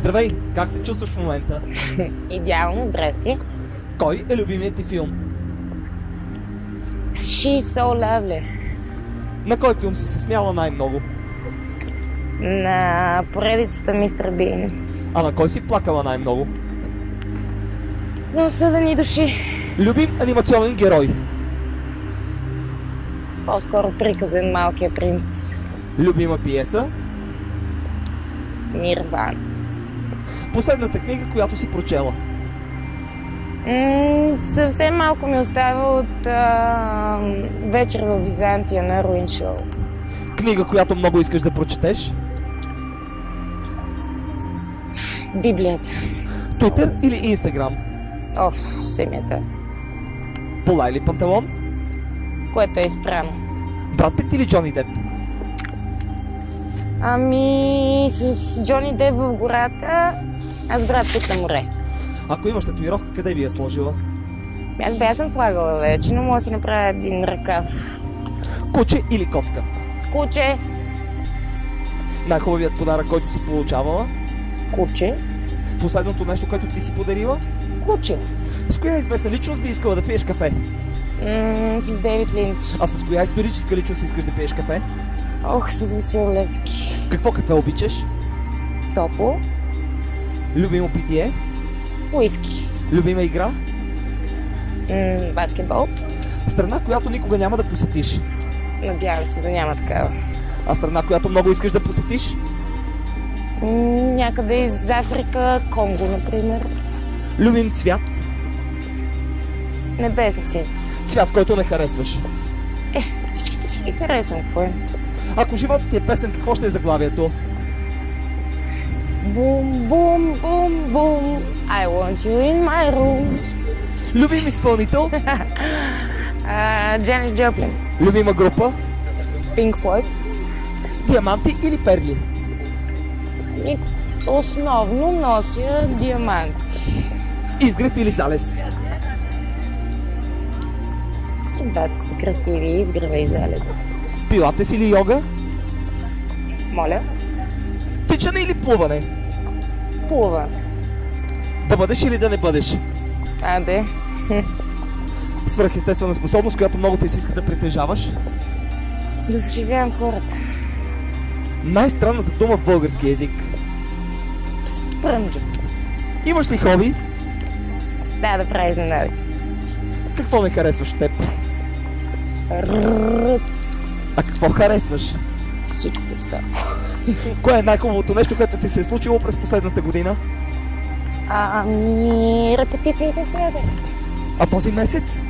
Здравей, как се чувстваш в момента? Идеално, здрасти. Кой е любимият ти филм? She's so lovely. На кой филм си се смяла най-много? На поредицата Мистер Бин. А на кой си плакала най-много? На осъдени души. Любим анимационен герой? По-скоро приказен Малкия принц. Любима пиеса? Нирвана. Последната книга, която си прочела? Съвсем малко ми остава от Вечер в Византия на Руин Шоу. Книга, която много искаш да прочетеш? Библията. Твитър или Инстаграм? Семията. Пола или панталон? Което е изпрано. Брат Пит или Джони Деп? С Джони Деп в гората, аз Брат Пит на море. Ако имаш татуировка, къде би я сложила? Аз съм слагала вече, но мога да си направя един ръкав. Куче или котка? Куче. Най-хубавият подарък, който си получавала? Куче. Последното нещо, което ти си подарила? Куче. С коя известна личност би искала да пиеш кафе? С Дейвид Линч. А с коя историческа личност искаш да пиеш кафе? С Васил Левски. Какво кафе обичаш? Топло. Любимо питие? Уиски. Любима игра? Баскетбол. Страна, която никога няма да посетиш? Надявам се да няма такава. А страна, която много искаш да посетиш? Някъде из Африка, Конго, например. Любим цвят? Небесно си. Цвят, който не харесваш? Всичките си ги харесвам, какво е? Ако животът ти е песен, какво ще е заглавието? Бум, бум, бум, бум. I want you in my room. Любим изпълнител? Джанис Джоплин. Любима група? Пинк Флойд. Диаманти или перли? Основно нося диаманти. Изгрев или залез? Двата са красиви, изгрева и залез. Пилатес или йога? Моля? Тичане или плуване? Плува. Да бъдеш или да не бъдеш? Аде. Свръхестествена способност, която много ти се иска да притежаваш? Да съживявам хората. Най-странната дума в български език? Спрънджа. Имаш ли хоби? Да прави изненади. Какво не харесваш от теб? А какво харесваш? Всичко остава. Кое е най-хубавото нещо, което ти се е случило през последната година? Репетициите в театър. А този месец?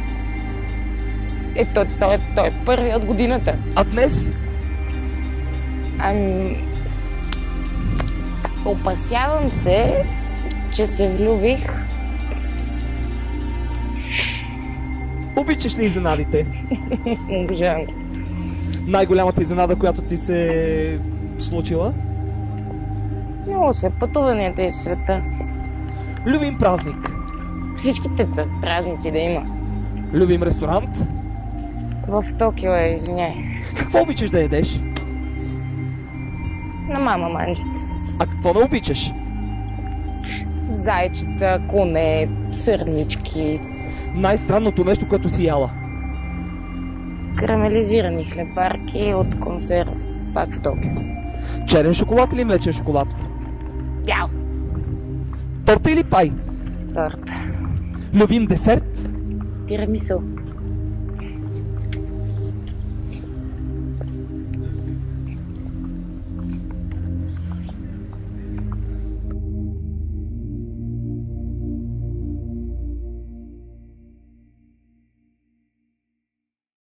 Той е първи от годината. А днес? Опасявам се, че се влюбих. Обичаш ли изненадите? Обожавам. Най-голямата изненада, която ти се е случила? Много са пътуванията из света. Любим празник? Всичките празници да има. Любим ресторант? В Токио извиняй. Какво обичаш да ядеш? На мама манджите. А какво не обичаш? Зайчета, коне, сърнички. Най-странното нещо, което си яла? Карамелизирани хлебарки от консерва. Пак в Токио. Черен шоколад или млечен шоколад? Бял. Торта или пай? Торта. Любим десерт? Тирамису.